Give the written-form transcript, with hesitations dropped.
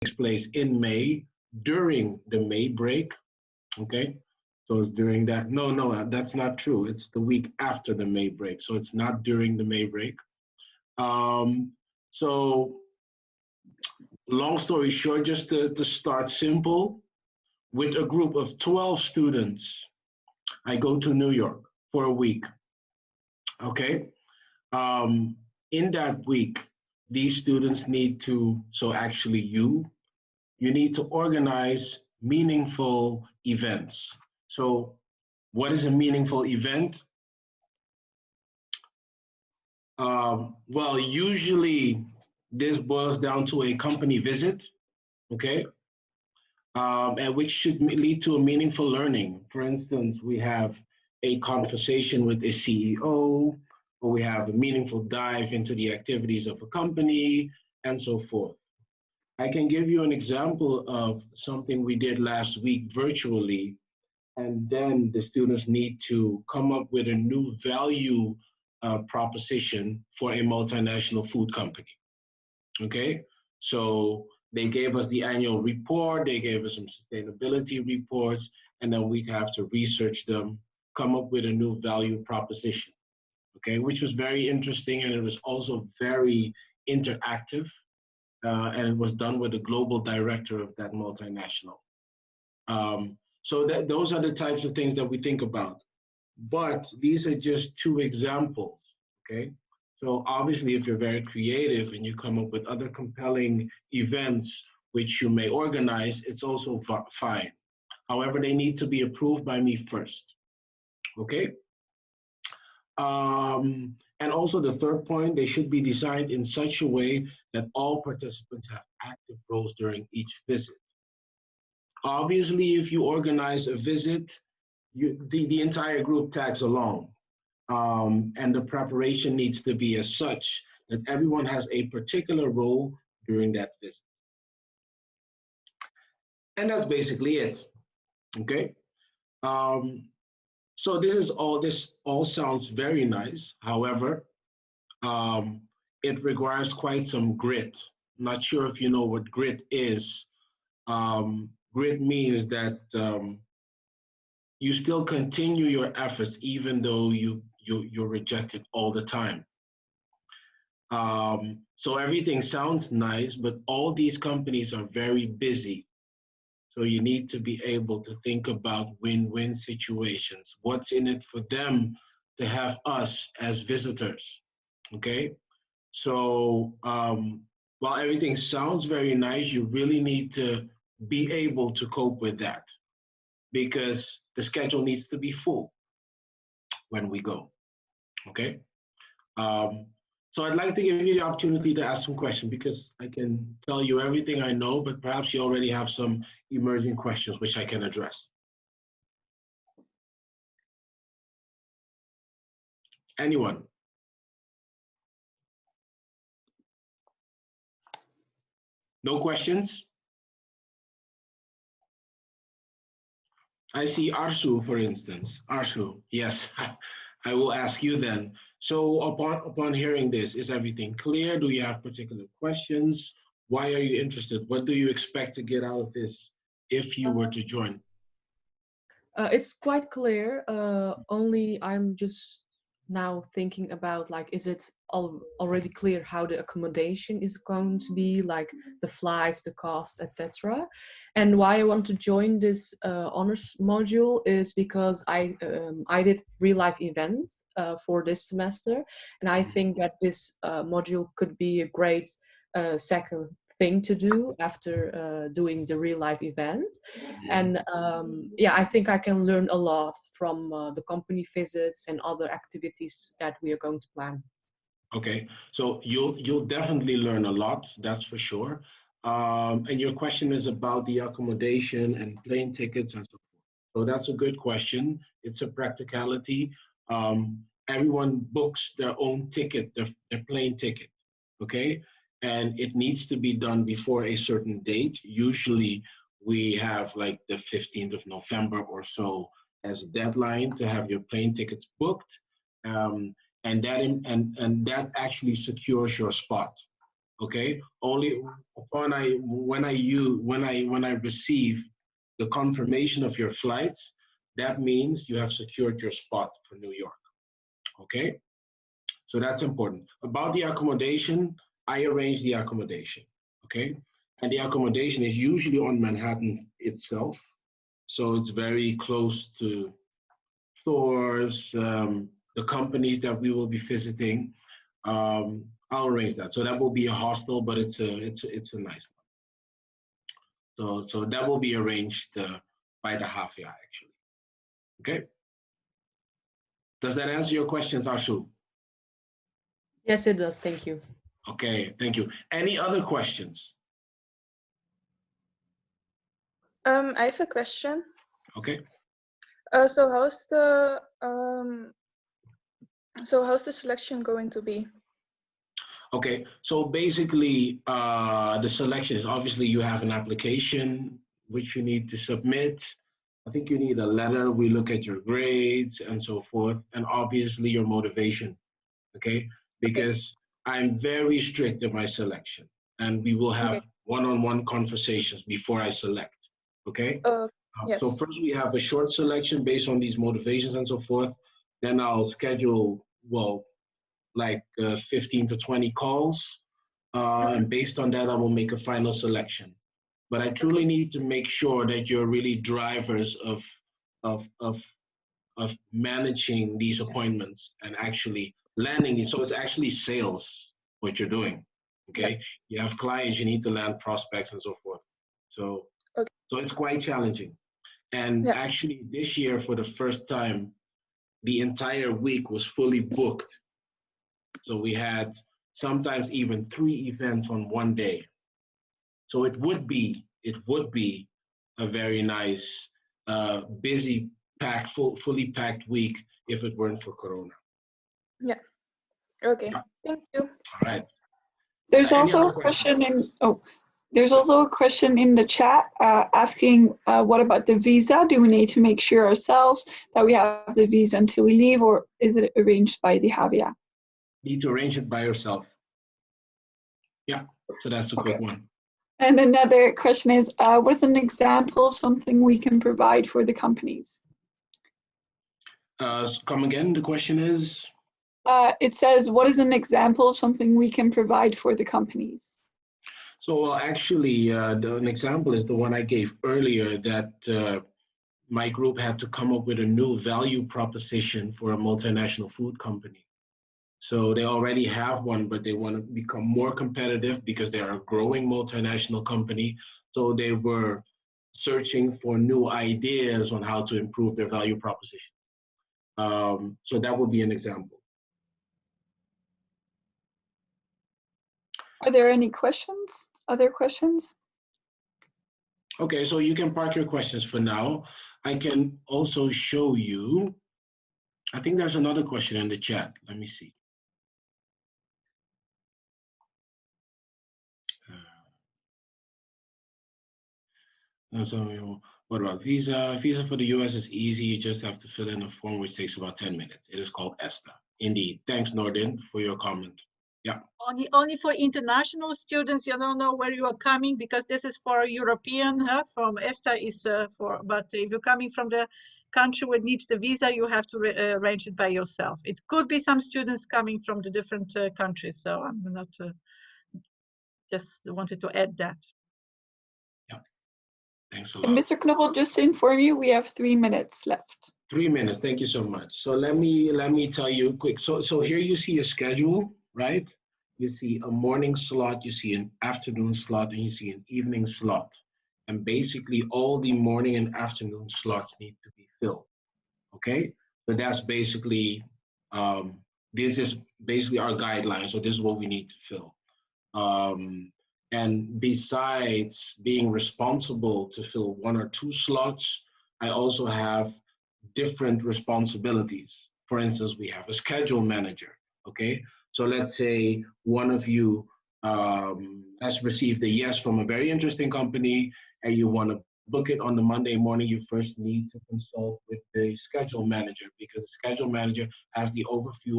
takes place in May during the May break. Okay, so it's during that. No, no, that's not true. It's the week after the May break, so it's not during the May break. Um, so, long story short, just to start simple, with a group of 12 students, I go to New York for a week. Okay, um, in that week, these students need to. So actually, you need to organize meaningful events. So, what is a meaningful event? Well, usually this boils down to a company visit, okay, and which should lead to a meaningful learning. For instance, we have a conversation with a CEO, or we have a meaningful dive into the activities of a company, and so forth. I can give you an example of something we did last week virtually, and then the students need to come up with a new value proposition for a multinational food company. Okay, so they gave us the annual report, they gave us some sustainability reports, and then we'd have to research them, come up with a new value proposition. Okay, which was very interesting, and it was also very interactive, and it was done with the global director of that multinational. So those are the types of things that we think about. But these are just two examples, okay? So obviously, if you're very creative and you come up with other compelling events which you may organize, it's also fine. However, they need to be approved by me first, okay? And also the third point, they should be designed in such a way that all participants have active roles during each visit. Obviously, if you organize a visit, the entire group tags along. And the preparation needs to be as such that everyone has a particular role during that visit. And that's basically it. Okay. Um, so this all sounds very nice. However, um, it requires quite some grit. Not sure if you know what grit is. Grit means that you still continue your efforts even though you're rejected all the time. So everything sounds nice, but all these companies are very busy. So you need to be able to think about win-win situations. What's in it for them to have us as visitors? Okay. So while everything sounds very nice, you really need to be able to cope with that because the schedule needs to be full when we go. Okay. Um, so I'd like to give you the opportunity to ask some questions because I can tell you everything I know, but perhaps you already have some emerging questions which I can address. Anyone? No questions? I see Arsu, for instance. Arsu, yes, I will ask you then. So upon hearing this, is everything clear? Do you have particular questions? Why are you interested? What do you expect to get out of this if you were to join? It's quite clear. Only I'm just now thinking about like, is it already clear how the accommodation is going to be, like the flights, the cost, etc. And why I want to join this honors module is because I did real life events for this semester, and I think that this module could be a great second thing to do after doing the real life event. And yeah, I think I can learn a lot from the company visits and other activities that we are going to plan. Okay, so you'll definitely learn a lot, that's for sure. And your question is about the accommodation and plane tickets and so forth. So that's a good question. It's a practicality. Everyone books their own ticket, their plane ticket. Okay, and it needs to be done before a certain date. Usually, we have like the 15th of November or so as a deadline to have your plane tickets booked. Um, and that actually secures your spot. Okay, only upon when I receive the confirmation of your flights, that means you have secured your spot for New York. Okay, so that's important. About the accommodation, I arrange the accommodation. Okay, and the accommodation is usually on Manhattan itself, so it's very close to stores, the companies that we will be visiting. I'll arrange that. So that will be a hostel, but it's a nice one. So that will be arranged by the Hafia actually. Okay. Does that answer your questions, Ashu? Yes, it does. Thank you. Okay, thank you. Any other questions? I have a question. Okay. So how's the selection going to be? Okay, so basically, the selection is obviously you have an application which you need to submit. I think you need a letter. We look at your grades and so forth, and obviously your motivation. Okay, because I'm very strict in my selection, and we will have one-on-one conversations before I select. Okay. Yes. So first we have a short selection based on these motivations and so forth. Then I'll schedule, well, like 15 to 20 calls. And based on that, I will make a final selection. But I truly need to make sure that you're really drivers of, of, of managing these appointments and actually landing it. So it's actually sales, what you're doing. Okay. You have clients, you need to land prospects and so forth. So, so it's quite challenging. And actually this year, for the first time, the entire week was fully booked. So we had sometimes even 3 events on one day. So it would be a very nice, busy, fully packed week if it weren't for Corona. Yeah. Okay. Thank you. All right. There's also a question in there's also a question in the chat asking what about the visa? Do we need to make sure ourselves that we have the visa until we leave, or is it arranged by the Havia? Need to arrange it by yourself. Yeah, so that's a quick one. And another question is, what's an example of something we can provide for the companies? Come again, the question is? It says, what is an example of something we can provide for the companies? So, well, actually, an example is the one I gave earlier, that my group had to come up with a new value proposition for a multinational food company. So they already have one, but they want to become more competitive because they are a growing multinational company. So they were searching for new ideas on how to improve their value proposition. So that would be an example. Are there any questions? Other questions? Okay, so you can park your questions for now. I can also show you, I think there's another question in the chat. Let me see. So what about visa? Visa for the US is easy. You just have to fill in a form which takes about 10 minutes. It is called ESTA. Indeed. Thanks, Nordin, for your comment. Yeah. Only for international students, you don't know where you are coming, because this is for European. From ESTA is for, but if you're coming from the country where needs the visa, you have to arrange it by yourself. It could be some students coming from the different countries. So I'm not just wanted to add that. Yeah. Thanks a lot. And Mr. Knobbel, just to inform you, we have 3 minutes left. 3 minutes. Thank you so much. So let me tell you quick. So here you see a schedule, right? You see a morning slot, you see an afternoon slot, and you see an evening slot. And basically all the morning and afternoon slots need to be filled. Okay? So that's basically, this is basically our guidelines. So this is what we need to fill. And besides being responsible to fill 1 or 2 slots, I also have different responsibilities. For instance, we have a schedule manager, okay? So let's say one of you has received a yes from a very interesting company and you want to book it on the Monday morning. You first need to consult with the schedule manager, because the schedule manager has the overview